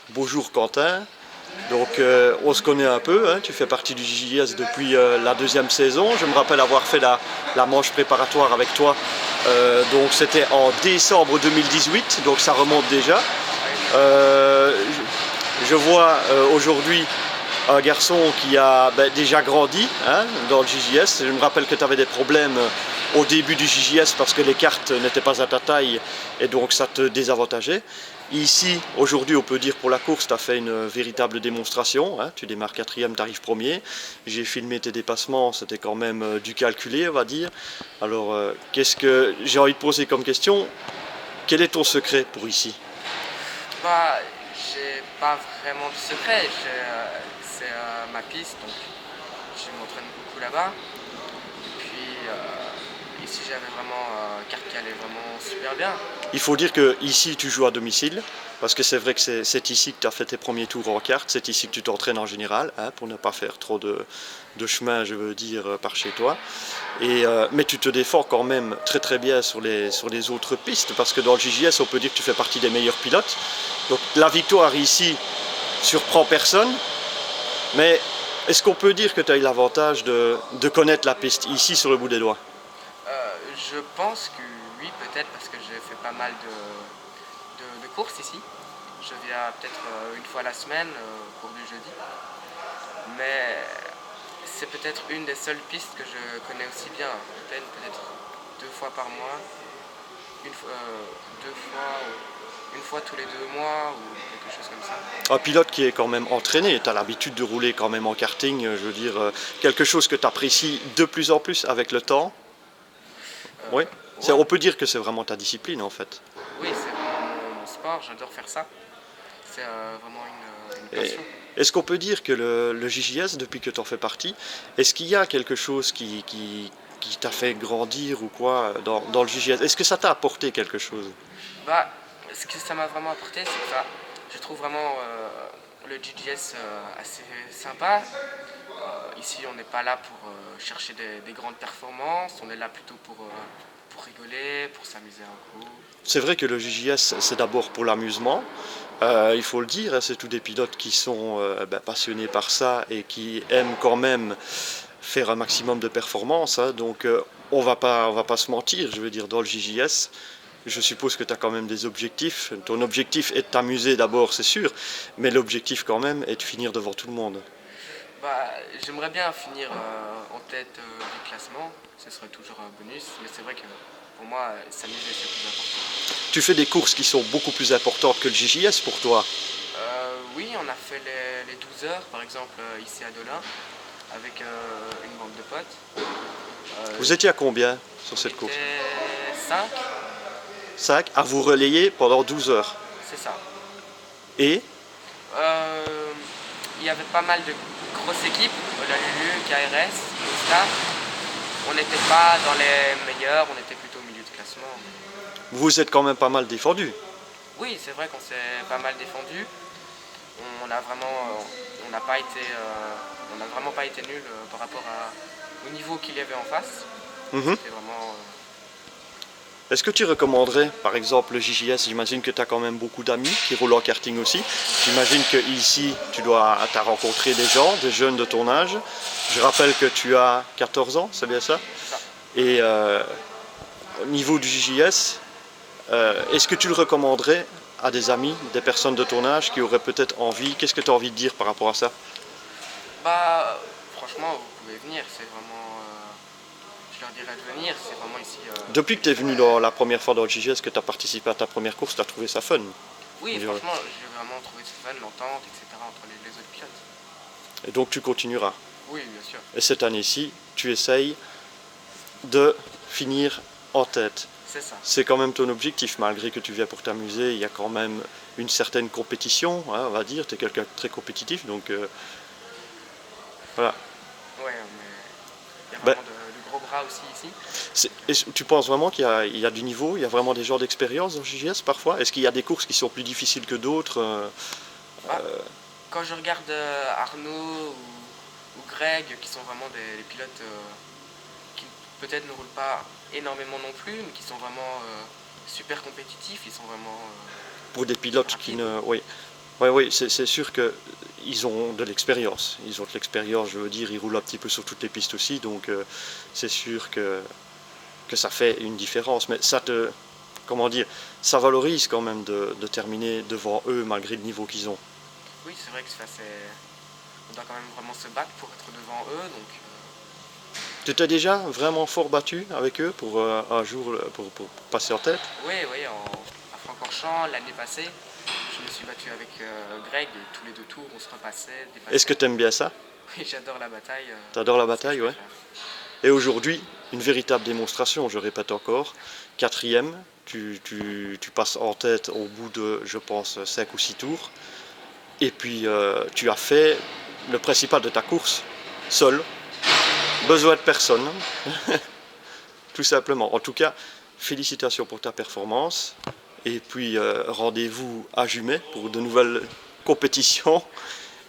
Bonjour Quentin. Donc on se connaît un peu, hein. Tu fais partie du JJS depuis la deuxième saison. Je me rappelle avoir fait la manche préparatoire avec toi. Donc c'était en décembre 2018, donc ça remonte déjà. Euh, je vois aujourd'hui un garçon qui a déjà grandi, hein, dans le JJS. Je me rappelle que tu avais des problèmes au début du JJS parce que les cartes n'étaient pas à ta taille et donc ça te désavantageait. Ici, aujourd'hui, on peut dire pour la course, tu as fait une véritable démonstration, hein. Tu démarres quatrième, tu arrives premier. J'ai filmé tes dépassements, c'était quand même du calculé, on va dire. Alors, qu'est-ce que j'ai envie de poser comme question? Quel est ton secret pour ici? Bah, j'ai pas vraiment de secret. C'est ma piste, donc je m'entraîne beaucoup là-bas. Et puis ici, j'avais vraiment carte qui allait vraiment super bien. Il faut dire que ici tu joues à domicile, parce que c'est vrai que c'est ici que tu as fait tes premiers tours en carte, c'est ici que tu t'entraînes en général, hein, pour ne pas faire trop de chemin, je veux dire, par chez toi. Mais tu te défends quand même très très bien sur les autres pistes, parce que dans le JJS, on peut dire que tu fais partie des meilleurs pilotes. Donc la victoire ici surprend personne, mais est-ce qu'on peut dire que tu as eu l'avantage de connaître la piste ici sur le bout des doigts? Je pense que oui, peut-être parce que j'ai fait pas mal de courses ici. Je viens peut-être une fois la semaine, au cours du jeudi. Mais c'est peut-être une des seules pistes que je connais aussi bien. Peut-être deux fois par mois, deux fois, une fois tous les 2 mois ou quelque chose comme ça. Un pilote qui est quand même entraîné, tu as l'habitude de rouler quand même en karting, je veux dire, quelque chose que tu apprécies de plus en plus avec le temps. Oui, Ouais, on peut dire que c'est vraiment ta discipline en fait. oui, c'est vraiment mon sport, j'adore faire ça. C'est vraiment une Et passion. est-ce qu'on peut dire que le JJS, depuis que tu en fais partie, est-ce qu'il y a quelque chose qui t'a fait grandir ou quoi dans le JJS? Est-ce que ça t'a apporté quelque chose? Bah, ce que ça m'a vraiment apporté, c'est que je trouve vraiment le GGS assez sympa. Ici, on n'est pas là pour chercher des grandes performances, on est là plutôt pour rigoler, pour s'amuser un coup. C'est vrai que le JJS, c'est d'abord pour l'amusement. Il faut le dire, hein, c'est tous des pilotes qui sont passionnés par ça et qui aiment quand même faire un maximum de performance, hein. Donc on va pas se mentir, je veux dire, dans le JJS, je suppose que tu as quand même des objectifs. Ton objectif est de t'amuser d'abord, c'est sûr, mais l'objectif quand même est de finir devant tout le monde. Bah, j'aimerais bien finir en tête du classement, ce serait toujours un bonus, mais c'est vrai que pour moi, s'amuser c'est plus important. Tu fais des courses qui sont beaucoup plus importantes que le JJS pour toi. Oui, on a fait les 12 heures par exemple ici à Dolin avec une bande de potes. Vous étiez à combien sur On cette course? était 5, 5 à vous relayer pendant 12 heures. c'est ça. Et Euh, il y avait pas mal de grosses équipes, la Lulu, KRS, Star. On n'était pas dans les meilleurs, on était plutôt au milieu de classement. vous vous êtes quand même pas mal défendu. Oui, c'est vrai qu'on s'est pas mal défendu. On a vraiment, on n'a pas été, on n'a vraiment pas été nul par rapport au niveau qu'il y avait en face. Mhm. C'était vraiment. Est-ce que tu recommanderais, par exemple, le JJS? J'imagine que tu as quand même beaucoup d'amis qui roulent en karting aussi. J'imagine que ici, tu as rencontré des gens, des jeunes de ton âge. Je rappelle que tu as 14 ans, c'est bien ça? C'est ça. Et au niveau du JJS, est-ce que tu le recommanderais à des amis, des personnes de ton âge qui auraient peut-être envie? Qu'est-ce que tu as envie de dire par rapport à ça? Bah, franchement, vous pouvez venir. C'est vraiment, je leur dirais de venir. C'est vraiment ici Depuis que une tu es très venu belle. dans la première fois dans le JJS, que tu as participé à ta première course, tu as trouvé ça fun? Oui, franchement, j'ai vraiment trouvé ça fun, l'entente, etc. entre les autres pilotes. Et donc tu continueras. Oui, bien sûr. Et cette année-ci, tu essayes de finir en tête. C'est ça. C'est quand même ton objectif, malgré que tu viens pour t'amuser, il y a quand même une certaine compétition, hein, on va dire, tu es quelqu'un de très compétitif, donc voilà. Ouais, mais il y a Ben, vraiment de gros bras aussi ici. tu penses vraiment il y a du niveau, il y a vraiment des genres d'expérience dans le JGS parfois? Est-ce qu'il y a des courses qui sont plus difficiles que d'autres? Bah, quand je regarde Arnaud ou Greg, qui sont vraiment des pilotes qui peut-être ne roulent pas énormément non plus, mais qui sont vraiment super compétitifs, ils sont vraiment Pour des pilotes qui rapides. ne... Oui. Ouais, oui, c'est sûr qu'ils ont de l'expérience. Ils ont de l'expérience, je veux dire, ils roulent un petit peu sur toutes les pistes aussi, donc c'est sûr que ça fait une différence. Mais ça te, comment dire, ça valorise quand même de terminer devant eux malgré le niveau qu'ils ont. Oui, c'est vrai que on doit quand même vraiment se battre pour être devant eux, donc Tu t'es déjà vraiment fort battu avec eux pour un jour pour passer en tête? oui, oui, à Francorchamps, l'année passée, je me suis battu avec Greg, tous les 2 tours, on se repassait, Est-ce que dépassait. tu aimes bien ça? Oui, j'adore la bataille. T'adores la C'est ce que bataille, je ouais. préfère. Et aujourd'hui, une véritable démonstration, je répète encore, 4e, tu passes en tête au bout de, je pense, 5 ou 6 tours. Et puis tu as fait le principal de ta course, seul, besoin de personne, tout simplement. En tout cas, félicitations pour ta performance. Et puis rendez-vous à Jumet pour de nouvelles compétitions.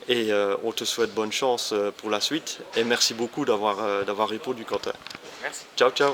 Et on te souhaite bonne chance pour la suite. Et merci beaucoup d'avoir répondu, Quentin. Merci. Ciao, ciao.